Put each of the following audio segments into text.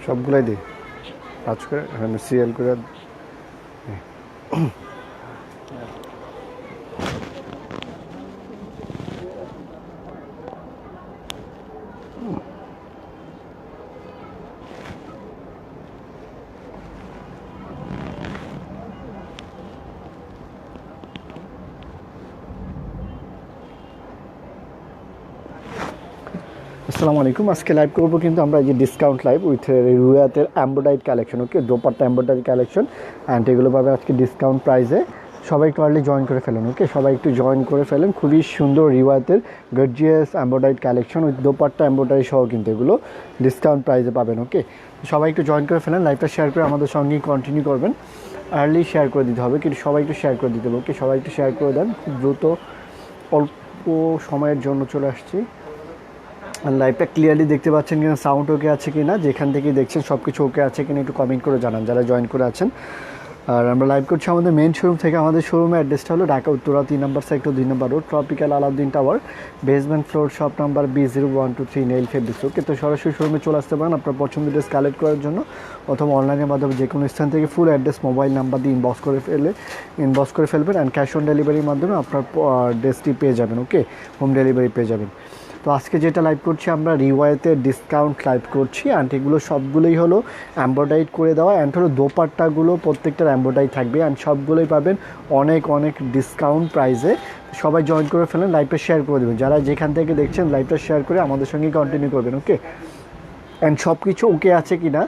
সবগুলাই দিই কাজ করে সিরিয়াল করে। আসসালামু আলাইকুম। আজকে লাইভ করবো কিন্তু আমরা এই যে ডিসকাউন্ট লাইভ উইথ রুয়াতের embroidery collection, okay, dupatta embroidery collection and এগুলো পাবে আজকে ডিসকাউন্ট প্রাইসে। সবাই একটু আর্লি জয়েন করে ফেলেন, ওকে, সবাই একটু জয়েন করে ফেলেন। খুবই সুন্দর রিওয়াতের gorgeous embroidery collection with dupatta embroidery সহ কিন্তু এগুলো ডিসকাউন্ট প্রাইসে পাবেন, ওকে। সবাই একটু জয়েন করে ফেলেন, লাইভটা শেয়ার করে আমাদের সঙ্গেই কন্টিনিউ করবেন। আর্লি শেয়ার করে দিতে হবে, কিন্তু সবাই একটু শেয়ার করে দিতে হবে, ওকে। সবাই একটু শেয়ার করে দেন, খুব দ্রুত অল্প সময়ের জন্য চলে আসছি। লাইভটা ক্লিয়ারলি দেখতে পাচ্ছেন কিনা, সাউন্ড ওকে আছে কিনা, যেখান থেকে দেখছেন সব কিছু ওকে আছে কিনা একটু কমেন্ট করে জানান যারা জয়েন করে আছেন। আর আমরা লাইভ করছি আমাদের মেন শোরুম থেকে। আমাদের শোরুমের অ্যাড্রেসটা হলো Dhaka Uttara 3 number sector 2 number road, tropical Alauddin tower, basement floor, shop number B0123 nail fabrics, okay. তো সরাসরি শোরুমে চলে আসতে পারেন আপনার পছন্দের ড্রেস কালেক্ট করার জন্য, অথবা অনলাইনের মাধ্যমে যে কোনো স্থান থেকে ফুল অ্যাড্রেস মোবাইল নাম্বার দিয়ে ইনবক্স করে ফেলবেন অ্যান্ড ক্যাশ অন ডেলিভারির মাধ্যমে আপনার ড্রেসটি পেয়ে যাবেন, ওকে, হোম ডেলিভারি পেয়ে যাবেন। তো আজকে যেটা লাইভ করছি আমরা রিওয়ায়েতের ডিসকাউন্ট লাইভ করছি অ্যান্ড এগুলো সবগুলোই হলো এমব্রয়ডারি করে দেওয়া অ্যান্ড হলো দোপাট্টাগুলো প্রত্যেকটার এমব্রয়ডারি থাকবে অ্যান্ড সবগুলোই পাবেন অনেক অনেক ডিসকাউন্ট প্রাইসে। সবাই জয়েন করে ফেলেন, লাইভটা শেয়ার করে দেবেন, যারা যেখান থেকে দেখছেন লাইভটা শেয়ার করে আমাদের সঙ্গে কন্টিনিউ করবেন, ওকে। অ্যান্ড সব কিছু ওকে আছে কি না,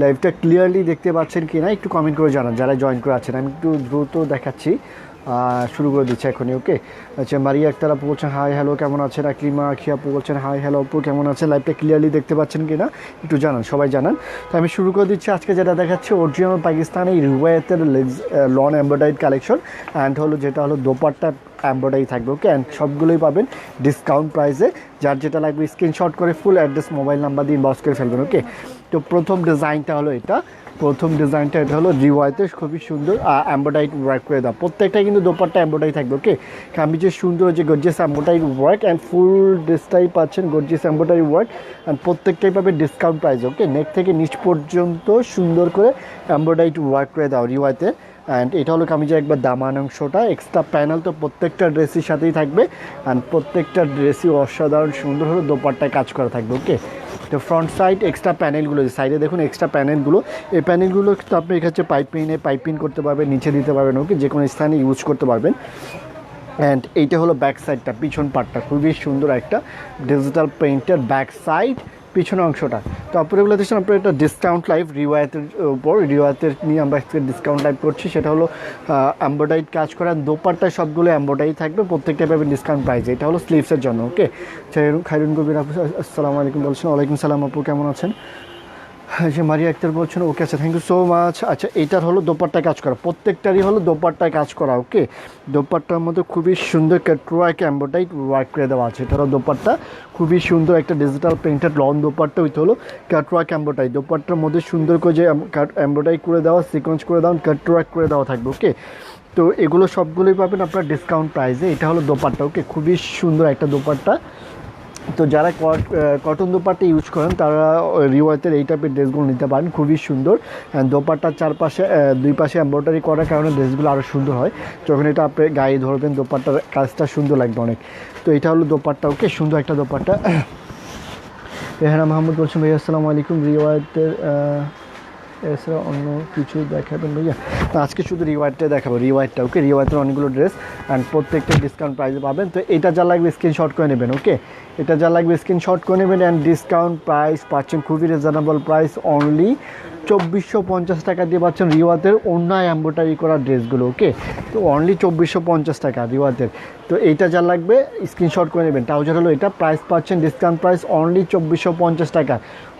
লাইভটা ক্লিয়ারলি দেখতে পাচ্ছেন কি না একটু কমেন্ট করে জানান যারা জয়েন করে আছেন। আমি একটু দ্রুত দেখাচ্ছি, শুরু করে দিচ্ছি এখনই, ওকে। আচ্ছা, মারিয়া আক্তার আপু বলছেন হাই হ্যালো কেমন আছেন, আকলিমা আখি আপু বলছেন হাই হ্যালো আপু কেমন আছেন, লাইভটা ক্লিয়ারলি দেখতে পাচ্ছেন কি না একটু জানান, সবাই জানান। তো আমি শুরু করে দিচ্ছি। আজকে যেটা দেখাচ্ছি অরিজিনাল পাকিস্তানি রিওয়ায়েতের লন এমব্রয়ডারি কালেকশন অ্যান্ড হলো যেটা হলো দোপাট্টা এমব্রয়ডারি থাকবে, ওকে, অ্যান্ড সবগুলোই পাবেন ডিসকাউন্ট প্রাইসে। যার যেটা লাগবে স্ক্রিনশট করে ফুল অ্যাড্রেস মোবাইল নাম্বার দিয়ে ইনবক্স করে ফেলবেন, ওকে। তো প্রথম ডিজাইনটা হলো এটা হলো রিওয়ায়েতের খুবই সুন্দর এমব্রয়ডারি ওয়ার্ক করে দেওয়া, প্রত্যেকটাই কিন্তু দোপাট্টা এমব্রয়ডারি থাকবে, ওকে। কামিজের সুন্দর যে gorgeous embroidery work and full ড্রেসটাই পাচ্ছেন গর্জিয়াস এমব্রয়ডারি ওয়ার্ক অ্যান্ড প্রত্যেকটাই পাবে ডিসকাউন্ট প্রাইস, ওকে। নেক থেকে নিচ পর্যন্ত সুন্দর করে এমব্রয়ডারি ওয়ার্ক করে দেওয়া রিওয়ায়েতে। অ্যান্ড এটা হলো কামিজের একবার দামান অংশটা, এক্সট্রা প্যানেল তো প্রত্যেকটা ড্রেসের সাথেই থাকবে অ্যান্ড প্রত্যেকটা ড্রেসই অসাধারণ সুন্দর হলো দোপাট্টায় কাজ করা থাকবে, ওকে। তো ফ্রন্ট সাইড এক্সট্রা প্যানেলগুলো সাইডে দেখুন এক্সট্রা প্যানেলগুলো, এই প্যানেলগুলো তো আপনি এখানে পাইপিং করতে পারবেন, নিচে দিতে পারবেন, ওকে, যে কোনো স্থানে ইউজ করতে পারবেন। অ্যান্ড এইটা হলো ব্যাক সাইডটা, পিছন পার্টটা খুবই সুন্দর একটা ডিজিটাল প্রিন্টের ব্যাক সাইড পিছনের অংশটা। তো আপনারা দেখছেন আপনার একটা ডিসকাউন্ট লাইভ রিওয়ায়েতের উপর, রিওয়ায়েতের নিয়ে আমরা ডিসকাউন্ট লাইভ করছি। সেটা হলো এমব্রয়ডারি কাজ করা দোপাট্টায় সবগুলো এমব্রয়ডারি থাকবে, প্রত্যেকটা পাবেন ডিসকাউন্ট প্রাইসে। এটা হলো স্লিভসের জন্য, ওকে। খাইরুন কবির আপু আসসালামু আলাইকুম বলছেন, ওয়ালাইকুম সালাম আপু কেমন আছেন। যে মারিয়া আক্তার বলছেন ওকে, আচ্ছা থ্যাংক ইউ সো মাচ। আচ্ছা, এইটার হলো দোপাট্টায় কাজ করা, প্রত্যেকটারই হলো দোপাট্টায় কাজ করা, ওকে। দোপাট্টার মধ্যে খুবই সুন্দর কাটওয়ার্ক এমব্রয়ডারি ওয়ার্ক করে দেওয়া আছে। এটারও দোপাট্টা খুবই সুন্দর একটা digital printed long dupatta with হলো কাটওয়ার্ক এমব্রয়ডারি, দোপাট্টার মধ্যে সুন্দর করে যে এমব্রয়ডারি করে দেওয়া, সিকোয়েন্স করে দেওয়া, কাটওয়ার্ক করে দেওয়া থাকবে, ওকে। তো এগুলো সবগুলোই পাবেন আপনার ডিসকাউন্ট প্রাইসে। এটা হলো দোপাট্টা, ওকে, খুবই সুন্দর একটা দোপাট্টা। তো যারা কটন দোপাট্টা ইউজ করেন তারা রিওয়ায়েতের এই টাইপের ড্রেসগুলো নিতে পারেন, খুবই সুন্দর। দোপাট্টার চারপাশে দুই পাশে এমব্রয়ডারি করার কারণে ড্রেসগুলো আরও সুন্দর হয়, যখন এটা আপনি গায়ে ধরবেন দোপাট্টার কাজটা সুন্দর লাগবে অনেক। তো এটা হলো দোপাট্টা, ওকে, সুন্দর একটা দোপাট্টা। রেহানা মাহমুদ বলছেন ভাইয়া আসসালামু আলাইকুম, রিওয়ায়েতের এছাড়া অন্য কিছু দেখাবেন ভাইয়া? আজকে শুধু রিওয়ায়েটটা দেখাবো, রিওয়ায়েটটা, ওকে। রিওয়ায়েতের অনেকগুলো ড্রেস অ্যান্ড প্রত্যেকটা ডিসকাউন্ট প্রাইসে পাবেন। তো এটা যা লাগবে স্ক্রিনশট করে নেবেন, ওকে, এটা যা লাগবে স্ক্রিনশট করে নেবেন অ্যান্ড ডিসকাউন্ট প্রাইস পাচ্ছেন খুবই রিজনেবল প্রাইস, অনলি 2450 টাকা দিয়ে পাচ্ছেন রিওয়াতের অন্য এমব্রয়ডারি করা ড্রেসগুলো, ওকে। তো অনলি 2450 টাকা রিওয়াতের। তো এইটা যা লাগবে স্ক্রিনশট করে নেবেন। ট্রাউজার হলো এটা, প্রাইস পাচ্ছেন ডিসকাউন্ট প্রাইস অনলি 2450 টাকা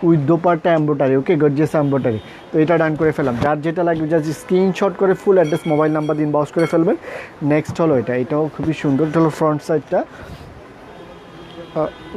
with dupatta embroidery, okay, gorgeous embroidery. তো এটা ডান করে ফেলাম। যার যেটা লাগবে জাস্ট স্ক্রিনশট করে ফুল অ্যাড্রেস মোবাইল নাম্বার দিন ইনবক্স করে ফেলবেন। নেক্সট হলো এটাও খুবই সুন্দর, এটা হলো ফ্রন্ট সাইডটা,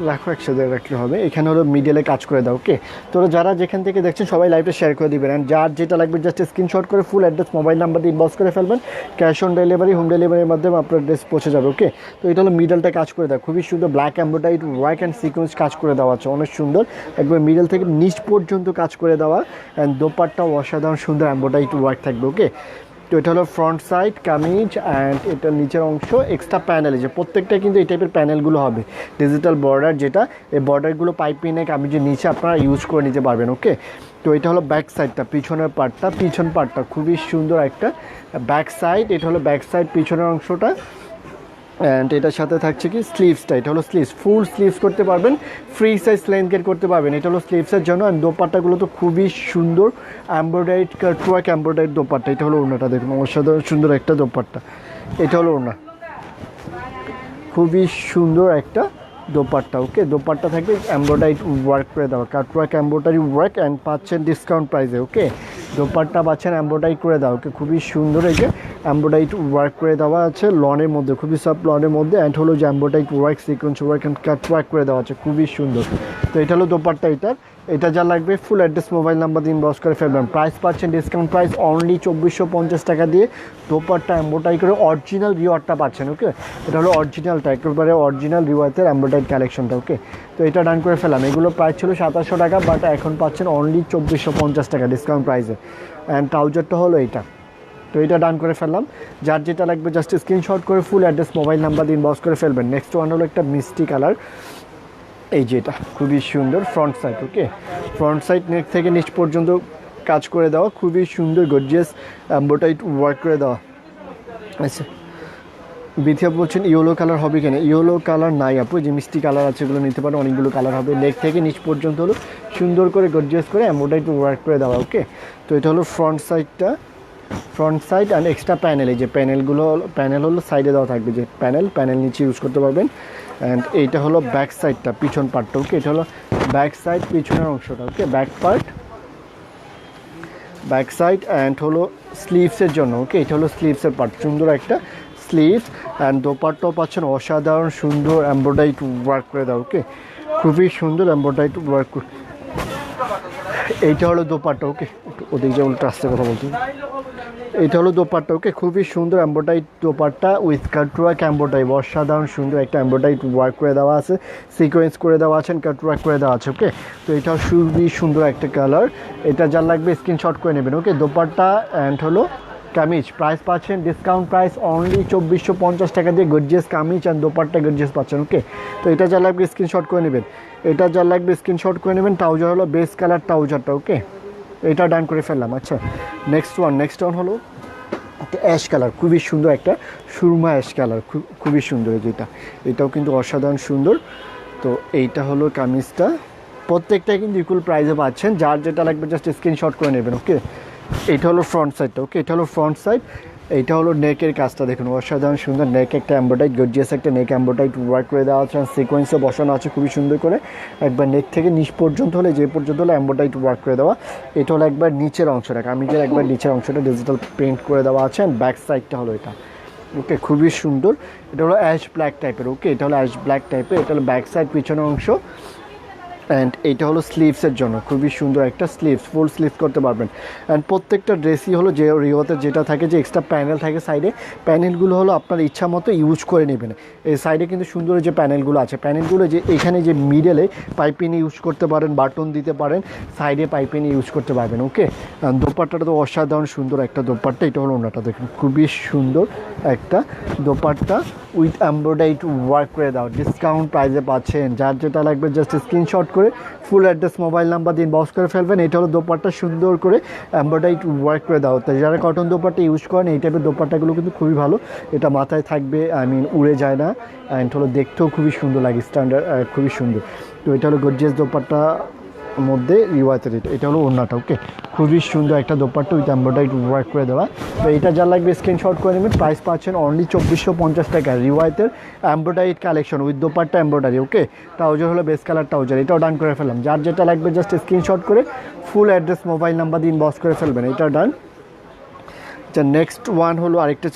রাখো একসাথে রাখলে হবে। এখানে হলো মিডলে কাজ করে দাও। ওকে, তোরা যারা যেখান থেকে দেখছেন সবাই লাইভটা শেয়ার করে দিবেন, অ্যান্ড যার যেটা লাগবে জাস্ট স্ক্রিনশট করে ফুল অ্যাড্রেস মোবাইল নাম্বার দিয়ে ইনবক্স করে ফেলবেন। ক্যাশ অন ডেলিভারি, হোম ডেলিভারির মাধ্যমে আপনার ড্রেস পৌঁছে যাবে। ওকে, তো এটা হলো মিডলটা কাজ করে দাও, খুবই সুন্দর black embroidery work and sequence কাজ করে দেওয়া আছে, অনেক সুন্দর, একবার মিডল থেকে নিচ পর্যন্ত কাজ করে দেওয়া, অ্যান্ড দোপাট্টাও অসাধারণ সুন্দর এমব্রয়ডারি ওয়ার্ক থাকবে। ওকে, তো এটা হলো ফ্রন্ট সাইড কামিজ, অ্যান্ড এটার নিচের অংশ এক্সট্রা প্যানেল, যে প্রত্যেকটা কিন্তু এই টাইপের প্যানেলগুলো হবে, ডিজিটাল বর্ডার, যেটা এই বর্ডারগুলো পাইপিংয়ে কামিজের নিচে আপনারা ইউজ করে নিতে পারবেন। ওকে, তো এটা হলো ব্যাক সাইডটা, পিছনের পার্টটা, পিছন পার্টটা খুবই সুন্দর একটা ব্যাক সাইড, এটা হলো ব্যাক সাইড পিছনের অংশটা, অ্যান্ড এটার সাথে থাকছে কি স্লিভসটা, এটা হলো স্লিভস, ফুল স্লিভস করতে পারবেন, ফ্রি সাইজ লেন্থের করতে পারবেন, এটা হলো স্লিভসের জন্য। অ্যান্ড দোপাট্টাগুলো তো খুবই সুন্দর এমব্রয়ডারিড কাটওয়ার্ক এমব্রয়ডারিড দোপাট্টা, এটা হলো ওড়নাটা দেখুন, অসাধারণ সুন্দর একটা দোপাট্টা, এটা হলো ওড়না, খুবই সুন্দর একটা দোপাট্টা। ওকে, দোপাট্টা থাকবে এমব্রয়ডারি ওয়ার্ক করে দেওয়া, কাটওয়ার্ক এমব্রয়ডারি ওয়ার্ক, অ্যান্ড পাচ্ছেন ডিসকাউন্ট প্রাইসে। ওকে, দোপাট্টা পাচ্ছেন এমব্রয়ডারি করে দেওয়া। ওকে, খুবই সুন্দর, এই যে এমব্রয়ডারি ওয়ার্ক করে দেওয়া আছে লনের মধ্যে, খুবই সফট লনের মধ্যে, অ্যান্ড হলো যে embroidery work sequence work and cutwork করে দেওয়া আছে, খুবই সুন্দর। তো এটা হলো দোপাট্টা, এটা যা লাগবে ফুল অ্যাড্রেস মোবাইল নাম্বার দিয়ে ইনবক্স করে ফেলবেন। প্রাইস পাচ্ছেন ডিসকাউন্ট প্রাইস অনলি 2450 টাকা দিয়ে, দোপাট্টা এমব্রয়ডারি করে অরিজিনাল রিওয়ারটা পাচ্ছেন। ওকে, এটা হলো অরিজিনালটা, একেবারে অরিজিনাল রিওয়াতের এমব্রয়ডারি কালেকশনটা। ওকে, তো এটা ডান করে ফেলাম, এগুলো প্রাইস ছিল 2700 টাকা, বাট এখন পাচ্ছেন অনলি 2450 টাকা ডিসকাউন্ট প্রাইসে, অ্যান্ড ট্রাউজারটা হলো এইটা। তো এটা ডান করে ফেললাম, যার যেটা লাগবে জাস্ট স্ক্রিনশট করে ফুল অ্যাড্রেস মোবাইল নাম্বার দিয়ে ইনবক্স করে ফেলবেন। নেক্সট ওয়ান হলো একটা মিষ্টি কালার, এই যে এটা খুবই সুন্দর ফ্রন্ট সাইড। ওকে, ফ্রন্ট সাইড নেক থেকে নিচ পর্যন্ত কাজ করে দেওয়া, খুবই সুন্দর গর্জিয়াস এমব্রয়ডারি ওয়ার্ক করে দেওয়া। আচ্ছা, বিথিয়া বলছেন ইয়েলো কালার হবে কিনা, ইয়েলো কালার নাই আপু, যে মিষ্টি কালার আছে এগুলো নিতে পারেন, অনেকগুলো কালার হবে। নেক থেকে নিচ পর্যন্ত হলো সুন্দর করে গর্জিয়াস করে এমব্রয়ডারি ওয়ার্ক করে দেওয়া। ওকে, তো এটা হলো ফ্রন্ট সাইডটা, front side and extra panel, এই যে প্যানেলগুলো, প্যানেল হলো সাইডে দেওয়া থাকবে, যে প্যানেল নিচে ইউজ করতে পারবেন। অ্যান্ড এইটা হলো ব্যাক সাইডটা, পিছন পার্টটা। ওকে, এটা হলো ব্যাক সাইড পিছনের অংশটা। Okay, back part, back side, and হলো স্লিভসের জন্য। ওকে, এটা হলো স্লিভসের পার্ট, সুন্দর একটা স্লিভস, অ্যান্ড দোপাট্টাও পাচ্ছেন অসাধারণ সুন্দর এমব্রয়ডারি ওয়ার্ক করে দাও। ওকে, খুবই সুন্দর এমব্রয়ডারি ওয়ার্ক। এইটা হলো দোপাট্টা। ওকে, ওদিক যে উল্টো আসতে কথা বলছি, এটা হলো দোপাট্টা। ওকে, খুবই সুন্দর embroidery dupatta with cutwork embroidery, অসাধারণ সুন্দর একটা এমব্রয়ডারি ওয়ার্ক করে দেওয়া আছে, সিকোয়েন্স করে দেওয়া আছে, কাটওয়ার্ক করে দেওয়া আছে। ওকে, তো এটা খুবই সুন্দর একটা কালার, এটা যার লাগবে স্ক্রিনশট করে নেবেন। ওকে, দোপাট্টা অ্যান্ড হলো কামিজ, প্রাইস পাচ্ছেন ডিসকাউন্ট প্রাইস অনলি 2450 টাকা দিয়ে, gorgeous kameez and dupatta gorgeous পাচ্ছেন। ওকে, তো এটা যার লাগবে স্ক্রিনশট করে নেবেন, এটা যার লাগবে স্ক্রিনশট করে নেবেন। ট্রাউজার হলো বেস কালার ট্রাউজারটা। ওকে, এটা ডান করে ফেললাম। আচ্ছা, নেক্সট ওয়ান হলো একটা অ্যাশ কালার, খুবই সুন্দর একটা সুরমা অ্যাশ কালার, খুবই সুন্দর, যেটা এটাও কিন্তু অসাধারণ সুন্দর। তো এইটা হলো কামিজটা, প্রত্যেকটাই কিন্তু ইকুয়াল প্রাইসে পাচ্ছেন, যার যেটা লাগবে জাস্ট স্ক্রিনশট করে নেবেন। ওকে, এটা হলো ফ্রন্ট সাইডটা। ওকে, এটা হলো ফ্রন্ট সাইড, এইটা হলো নেকের কাজটা দেখুন, অসাধারণ সুন্দর নেক, একটা এমব্রয়ডারি গর্জিয়াস একটা নেক এমব্রয়ডারি ওয়ার্ক করে দেওয়া আছে, সিকোয়েন্সে বসানো আছে খুবই সুন্দর করে, একবার নেক থেকে নিচ পর্যন্ত হলে যে পর্যন্ত হলো এমব্রয়ডারি ওয়ার্ক করে দেওয়া। এটা হলো একবার নিচের অংশটা, কামিজের একবার নিচের অংশটা ডিজিটাল প্রিন্ট করে দেওয়া আছে, অ্যান্ড ব্যাক সাইডটা হলো এটা। ওকে, খুবই সুন্দর, এটা হলো অ্যাশ ব্ল্যাক টাইপের। ওকে, এটা হলো অ্যাশ ব্ল্যাক টাইপের, এটা হলো ব্যাক সাইড পিছনের অংশ, অ্যান্ড এইটা হলো স্লিভসের জন্য, খুবই সুন্দর একটা স্লিভস, ফুল স্লিভস করতে পারবেন। অ্যান্ড প্রত্যেকটা ড্রেসই হলো যে রিওতে যেটা থাকে, যে এক্সট্রা প্যানেল থাকে সাইডে, প্যানেলগুলো হলো আপনার ইচ্ছা মতো ইউজ করে নেবেন। এই সাইডে কিন্তু সুন্দর যে প্যানেলগুলো আছে, প্যানেলগুলো যে এখানে যে মিডলে পাইপিং ইউজ করতে পারেন, বাটন দিতে পারেন, সাইডে পাইপিং ইউজ করতে পারবেন। ওকে, দোপাট্টাটা তো অসাধারণ সুন্দর একটা দোপাট্টা, এটা হলো ওনাটা দেখুন, খুবই সুন্দর একটা দোপাট্টা উইথ এমব্রয়ডারি ওয়ার্ক করে দাও, ডিসকাউন্ট প্রাইসে পাচ্ছেন। যার যেটা লাগবে জাস্ট স্ক্রিনশট করে ফুল অ্যাড্রেস মোবাইল নাম্বার দিয়ে ইনবক্স করে ফেলবেন। এটা হলো দোপাট্টা, সুন্দর করে এমব্রয়ডারি ওয়ার্ক করে দাও। তাই যারা কটন দোপাট্টা ইউজ করেন, এই টাইপের দোপাট্টাগুলো কিন্তু খুবই ভালো, এটা মাথায় থাকবে, উড়ে যায় না, অ্যান্ড হলো দেখতেও খুবই সুন্দর লাগে, স্ট্যান্ডার্ড খুবই সুন্দর। তো এটা হলো গর্জিয়াস দোপাট্টা মধ্যে রিওয়াতের, এটা হলো ওড়নাটা। ওকে, খুবই সুন্দর একটা দোপাট্টা উইথ এমব্রয়ডারি ওয়ার্ক করে দেওয়া। তো এটা যা লাগবে স্ক্রিনশট করে নেবেন, প্রাইস পাচ্ছেন অনলি 2450 টাকা, রিওয়াতের embroidery collection with dupatta embroidery. Okay, trouser হলো বেস কালার ট্রাউজার, এটাও ডান করে ফেললাম। যার যেটা লাগবে জাস্ট স্ক্রিনশট করে ফুল অ্যাড্রেস মোবাইল নাম্বার দিয়ে ইনবক্স করে ফেলবেন, এটা ডান। আচ্ছা, নেক্সট ওয়ান হলো আরেকটা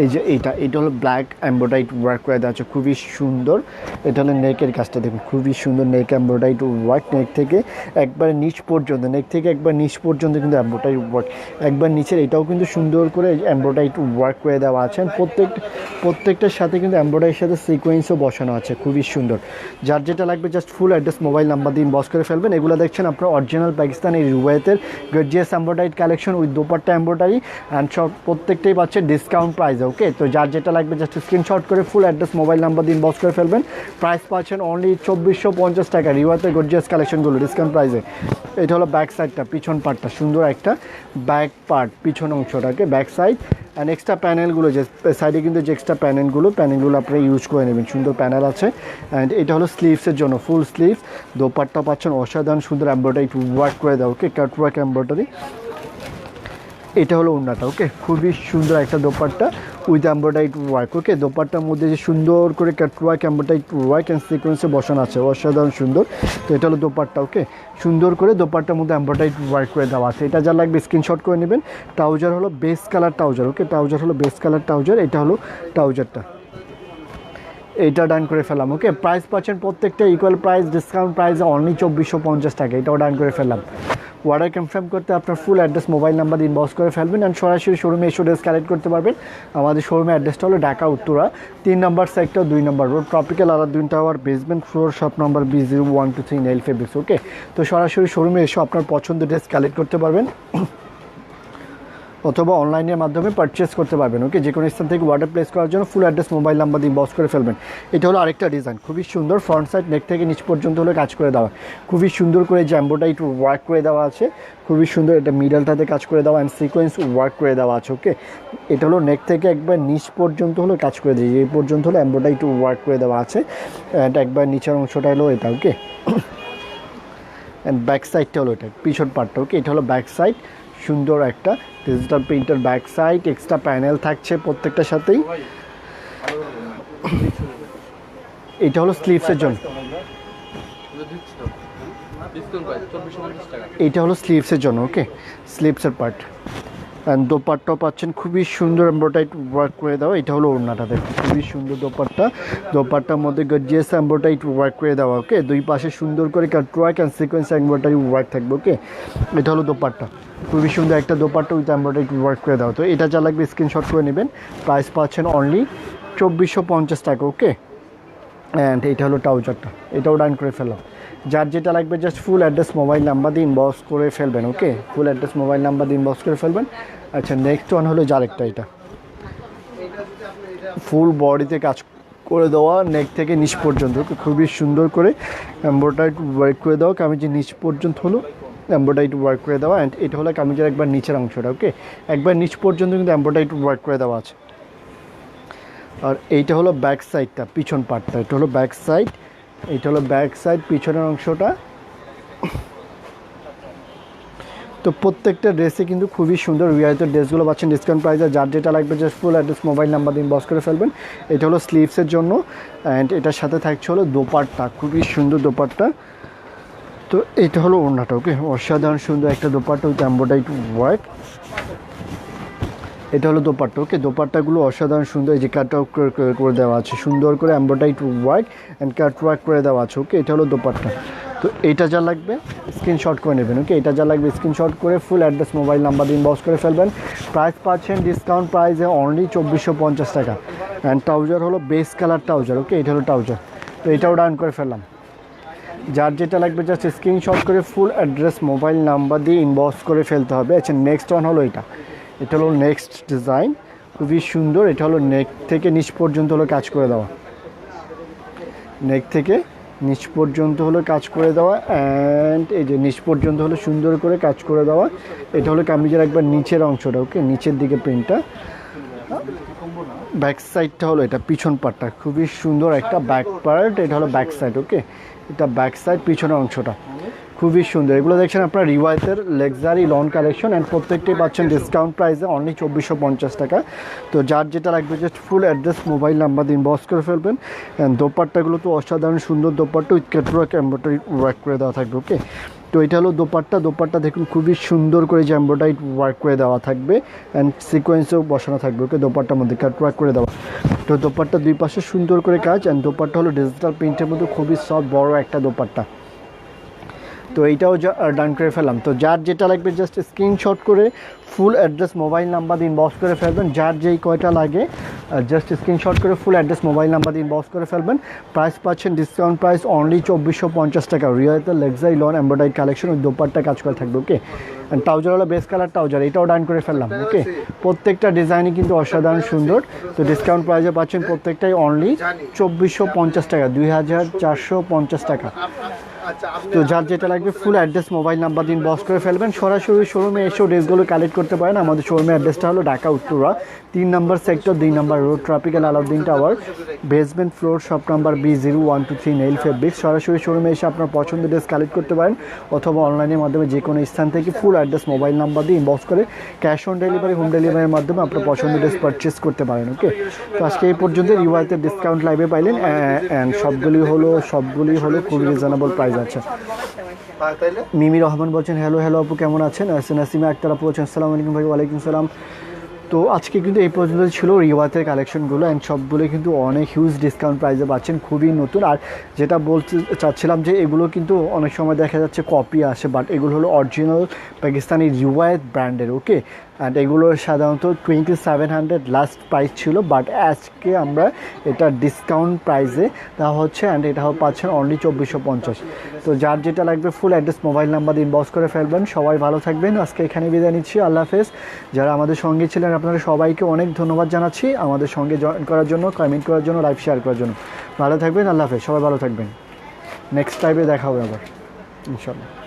এই যে এটা হলো ব্ল্যাক এমব্রয়ডারি ওয়ার্ক করে দেওয়া আছে, খুবই সুন্দর। এটা হলো নেকের কাজটা দেখুন, খুবই সুন্দর নেক এমব্রয়ডারি ওয়ার্ক, নেক থেকে একবার নিচ পর্যন্ত, নেক থেকে একবার নিচ পর্যন্ত কিন্তু এমব্রয়ডারি ওয়ার্ক, একবার নিচের এটাও কিন্তু সুন্দর করে এমব্রয়ডারি ওয়ার্ক করে দেওয়া আছে। প্রত্যেকটার সাথে কিন্তু এমব্রয়ডারির সাথে সিকোয়েন্সও বসানো আছে, খুবই সুন্দর। যার যেটা লাগবে just full address mobile number দিয়ে ইনবক্স করে ফেলবেন। এগুলো দেখছেন আপনার অরিজিনাল পাকিস্তানি রুবায়েতের gorgeous embroidery collection with dupatta embroidery and সব প্রত্যেকটাই পাচ্ছে ডিসকাউন্ট প্রাইসে। ওকে, তো যার যেটা লাগবে জাস্ট স্ক্রিনশট করে ফুল অ্যাড্রেস মোবাইল নাম্বার দিয়ে ইনবক্স করে ফেলবেন। প্রাইস পাচ্ছেন অনলি 2450 টাকা রুবায়েতের গর্জিয়াস কালেকশনগুলো ডিসকাউন্ট প্রাইসে। এটা হলো ব্যাক সাইডটা, পিছন পার্টটা, সুন্দর একটা ব্যাক পার্ট, পিছন অংশটাকে ব্যাক সাইড অ্যান্ড এক্সট্রা প্যানেলগুলো যে সাইডে কিন্তু যে এক্সট্রা প্যানেলগুলো আপনারা ইউজ করে নেবেন, সুন্দর প্যানেল আছে। অ্যান্ড এটা হলো স্লিভসের জন্য, ফুল স্লিভস। দোপাট্টা পাচ্ছেন অসাধারণ সুন্দর এমব্রয়ডারি ওয়ার্ক করে দেওয়া, ওকে, কাট ওয়ার্ক এমব্রয়ডারি। এটা হলো ওড়নাটা, ওকে, খুবই সুন্দর একটা dupatta with embroidery work. Okay, দোপাট্টার মধ্যে যে সুন্দর করে cut work embroidery work and সিকোয়েন্সে বসানো আছে, অসাধারণ সুন্দর। তো এটা হলো দোপাট্টা, ওকে, সুন্দর করে দোপাট্টার মধ্যে এমব্রয়ডারি ওয়ার্ক করে দেওয়া আছে। এটা যা লাগবে স্ক্রিনশট করে নেবেন। ট্রাউজার হলো বেস কালার ট্রাউজার, ওকে, ট্রাউজার হলো বেস কালার ট্রাউজার। এটা হলো ট্রাউজারটা, এইটা ডান করে ফেলাম। ওকে, প্রাইস পাচ্ছেন প্রত্যেকটা ইকুয়াল প্রাইস, ডিসকাউন্ট প্রাইসে অনলি 2450 টাকা। এটাও ডান করে ফেললাম। অর্ডার কনফার্ম করতে আপনার ফুল অ্যাড্রেস মোবাইল নাম্বার দিয়ে ইনবক্স করে ফেলবেন অ্যান্ড সরাসরি শোরুমে এসে ড্রেস কালেক্ট করতে পারবেন। আমাদের শোরুমের অ্যাড্রেসটা হলো Dhaka Uttara 3 number sector 2 number road, tropical Aladdin tower, basement floor, shop number B0123 nail fabrics. Okay, তো সরাসরি শোরুমে এসে আপনার পছন্দের ড্রেস কালেক্ট করতে পারবেন অথবা অনলাইনের মাধ্যমে পারচেস করতে পারবেন। ওকে, যে কোনো স্থান থেকে অর্ডার প্লেস করার জন্য ফুল অ্যাড্রেস মোবাইল নাম্বার দিয়ে ইনবক্স করে ফেলবেন। এটা হলো আরেকটা ডিজাইন, খুবই সুন্দর। ফ্রন্ট সাইড নেক থেকে নিচ পর্যন্ত হলো কাজ করে দেওয়া, খুবই সুন্দর করে যে এমব্রয়ডারি ওয়ার্ক করে দেওয়া আছে, খুবই সুন্দর। এটা মিডলটাতে কাজ করে দেওয়া অ্যান্ড সিকোয়েন্স ওয়ার্ক করে দেওয়া আছে। ওকে, এটা হলো নেক থেকে একবার নিচ পর্যন্ত হলো কাজ করে দিয়ে এই পর্যন্ত হলো এমব্রয়ডারি ওয়ার্ক করে দেওয়া আছে অ্যান্ড একবার নিচের অংশটা হলো এটা। ওকে, অ্যান্ড ব্যাক সাইডটা হলো এটা, পিছন পার্টটা। ওকে, এটা হলো ব্যাক সাইড, সুন্দর একটা digital printer back side, extra panel থাকছে প্রত্যেকটার সাথেই। এটা হলো স্লিভসের জন্য, এটা হলো স্লিভসের জন্য। ওকে, স্লিভসের পার্ট অ্যান্ড দোপাট্টাও পাচ্ছেন খুবই সুন্দর এমব্রয়ডারি ওয়ার্ক করে দেওয়া। এটা হলো ওড়নাটা, দেখুন খুবই সুন্দর দোপাট্টা, দোপাট্টার মধ্যে গর্জিয়াস এমব্রয়ডারি ওয়ার্ক করে দেওয়া। ওকে, দুই পাশে সুন্দর করে cut work and sequence embroidery work থাকবে। ওকে, এটা হলো দোপাট্টা, খুবই সুন্দর একটা দোপাট্টা উইথ এমব্রয়ডারি ওয়ার্ক করে দেওয়া। তো এটা যা লাগবে স্ক্রিনশট করে নেবেন। প্রাইস পাচ্ছেন অনলি 2450 টাকা। ওকে, অ্যান্ড এটা হলো ট্রাউজারটা, এটাও ডান করে ফেললাম। যার যেটা লাগবে just full address mobile number দিয়ে ইনবক্স করে ফেলবেন। ওকে, ফুল অ্যাড্রেস মোবাইল নাম্বার দিয়ে ইনবক্স করে ফেলবেন। আচ্ছা, নেক্সট ওয়ান হলো যারেকটা, এটা ফুল বডিতে কাজ করে দেওয়া, নেক থেকে নিচ পর্যন্ত খুবই সুন্দর করে এমব্রয়ডারি ওয়ার্ক করে দেওয়া, কামিজের নিচ পর্যন্ত হলো এমব্রয়ডারি ওয়ার্ক করে দেওয়া। অ্যান্ড এটা হলো কামিজের একবার নিচের অংশটা। ওকে, একবার নিচ পর্যন্ত কিন্তু এমব্রয়ডারি ওয়ার্ক করে দেওয়া আছে। আর এইটা হলো ব্যাক সাইডটা, পিছন পার্টটা। এটা হলো ব্যাক সাইড, এটা হলো ব্যাক সাইড, পিছনের অংশটা। তো প্রত্যেকটা ড্রেসে কিন্তু খুবই সুন্দর রিয়ায়তের ড্রেসগুলো পাচ্ছেন ডিসকাউন্ট প্রাইসে। যার যেটা লাগবে just full address mobile number দিয়ে ইনবক্স করে ফেলবেন। এটা হলো স্লিভসের জন্য অ্যান্ড এটার সাথে থাকছে হলো দোপাট্টা, খুবই সুন্দর দোপাট্টা। তো এটা হলো ওড়নাটা। ওকে, অসাধারণ সুন্দর একটা দোপাট্টা উইথ এমব্রয়ডারি ওয়ার্ক। এটা হলো দোপাট্টা। ওকে, দোপাট্টাগুলো অসাধারণ সুন্দর, এই যে কাট ওয়ার্ক করে দেওয়া আছে, সুন্দর করে embroidery work and cut work করে দেওয়া আছে। ওকে, এটা হলো দোপাট্টা। তো এইটা যা লাগবে স্ক্রিনশট করে নেবেন। ওকে, এটা যা লাগবে স্ক্রিনশট করে ফুল অ্যাড্রেস মোবাইল নাম্বার দিয়ে ইনবক্স করে ফেলবেন। প্রাইস পাচ্ছেন ডিসকাউন্ট প্রাইসে অনলি 2450 টাকা। অ্যান্ড ট্রাউজার হলো বেস কালার ট্রাউজার। ওকে, এটা হলো ট্রাউজার। তো এটাও ডান করে ফেললাম। যার যেটা লাগবে জাস্ট স্ক্রিনশট করে ফুল অ্যাড্রেস মোবাইল নাম্বার দিয়ে ইনবক্স করে ফেলতে হবে। আচ্ছা, নেক্সট ওয়ান হলো এটা, এটা হলো নেক্সট ডিজাইন, খুবই সুন্দর। এটা হলো নেক থেকে নিচ পর্যন্ত হলো কাজ করে দেওয়া, নেক থেকে নিচ পর্যন্ত হলো কাজ করে দেওয়া অ্যান্ড এই যে নিচ পর্যন্ত হলো সুন্দর করে কাজ করে দেওয়া। এটা হলো কামিজের একবার নিচের অংশটা। ওকে, নিচের দিকে প্রিন্টটা। ব্যাক সাইডটা হলো এটা, পিছন পার্টটা, খুবই সুন্দর একটা ব্যাক পার্ট। এটা হলো ব্যাক সাইড। ওকে, এটা ব্যাক সাইড, পিছনের অংশটা খুবই সুন্দর। এগুলো দেখছেন আপনার রিওয়ায়েতের লাক্সারি লন কালেকশন অ্যান্ড প্রত্যেকটাই পাচ্ছেন ডিসকাউন্ট প্রাইসে অনলি 2450 টাকা। তো যার যেটা লাগবে just full address mobile number দিয়ে ইনবক্স করে ফেলবেন। অ্যান্ড দোপাট্টাগুলো তো অসাধারণ সুন্দর dupatta with catwalk embroidery work করে দেওয়া থাকবে। ওকে, তো এটা হলো দোপাট্টা দেখুন খুবই সুন্দর করে যে এমব্রয়ডারি ওয়ার্ক করে দেওয়া থাকবে অ্যান্ড সিকোয়েন্সও বসানো থাকবে, ওকে দোপাট্টার মধ্যে কাট ওয়ার্ক করে দেওয়া। তো দোপাট্টা দুই পাশে সুন্দর করে কাজ, অ্যান্ড দোপাট্টা হলো ডিজিটাল প্রিন্টের মধ্যে খুবই সফট বড় একটা দোপাট্টা। তো এইটাও ডান করে ফেললাম। তো যার যেটা লাগবে জাস্ট স্ক্রিনশট করে ফুল অ্যাড্রেস মোবাইল নাম্বার দিয়ে ইনবক্স করে ফেলবেন, যার যেই কয়টা লাগে জাস্ট স্ক্রিনশট করে ফুল অ্যাড্রেস মোবাইল নাম্বার দিয়ে ইনবক্স করে ফেলবেন। প্রাইস পাচ্ছেন ডিসকাউন্ট প্রাইস অনলি 2450 টাকা। রিয়াতে লেক্সাই লন এমব্রয়ডারি কালেকশন, ওই দোপাট্টা কাজ করে থাকবে, ওকে। অ্যান্ড ট্রাউজার হলো বেস কালার ট্রাউজার, এটাও ডান করে ফেললাম, ওকে। প্রত্যেকটা ডিজাইনই কিন্তু অসাধারণ সুন্দর। তো ডিসকাউন্ট প্রাইসে পাচ্ছেন প্রত্যেকটাই অনলি 2450 টাকা, 2450 টাকা। তো যার যেটা লাগবে ফুল অ্যাড্রেস মোবাইল নাম্বার দিন বক্স করে ফেলবেন। সরাসরি শোরুমে এসেও ড্রেসগুলো কালেক্ট করতে পারেন। আমাদের শোরুমের অ্যাড্রেসটা হলো Dhaka Uttara 3 number sector 2 number road, tropical Alauddin tower, basement floor, shop number B0123 nail fabrics. সরাসরি শোরুমে এসে আপনার পছন্দের ড্রেস কালেক্ট করতে পারেন, অথবা অনলাইনের মাধ্যমে যে কোনো স্থান থেকে ফুল অ্যাড্রেস মোবাইল নাম্বার দিয়ে ইনবক্স করে ক্যাশ অন ডেলিভারি, হোম ডেলিভারির মাধ্যমে আপনার পছন্দের ড্রেস পারচেস করতে পারেন, ওকে। তো আজকে এই পর্যন্ত রিওয়াইতে ডিসকাউন্ট লাইভে পাইলেন, অ্যান্ড সবগুলি হলো খুবই রিজনেবল প্রাইস আছে। মিমি রহমান বলছেন হ্যালো আপু কেমন আছেন? নাসিমা আক্তার আপু বলছেন আসসালামু আলাইকুম ভাই। ওয়ালাইকুম সালাম। তো আজকে কিন্তু এই পর্যন্ত ছিল রিওয়াতের কালেকশনগুলো, অ্যান্ড সবগুলো কিন্তু অনেক হিউজ ডিসকাউন্ট প্রাইসে পাচ্ছেন, খুবই নতুন। আর যেটা বলতে চাচ্ছিলাম যে এগুলো কিন্তু অনেক সময় দেখা যাচ্ছে কপি আসে, বাট এগুলো হলো অরিজিনাল পাকিস্তানি রিওয়ায়েত ব্র্যান্ডের, ওকে। অ্যান্ড এগুলো সাধারণত 2700 লাস্ট প্রাইস ছিল, বাট আজকে আমরা এটা ডিসকাউন্ট প্রাইসে দেওয়া হচ্ছে, অ্যান্ড এটা পাচ্ছেন অনলি 2450। তো যার যেটা লাগবে ফুল অ্যাড্রেস মোবাইল নাম্বার ইনবক্স করে ফেলবেন। সবাই ভালো থাকবেন, আজকে এখানে বিদায় নিচ্ছি, আল্লাহ হাফেজ। যারা আমাদের সঙ্গে ছিলেন আপনারা সবাইকে অনেক ধন্যবাদ জানাচ্ছি আমাদের সঙ্গে জয়েন করার জন্য, কমেন্ট করার জন্য, লাইভ শেয়ার করার জন্য। ভালো থাকবেন, আল্লাহ হাফেজ, সবাই ভালো থাকবেন। নেক্সট টাইমে দেখা হবে আবার ইনশাল্লাহ।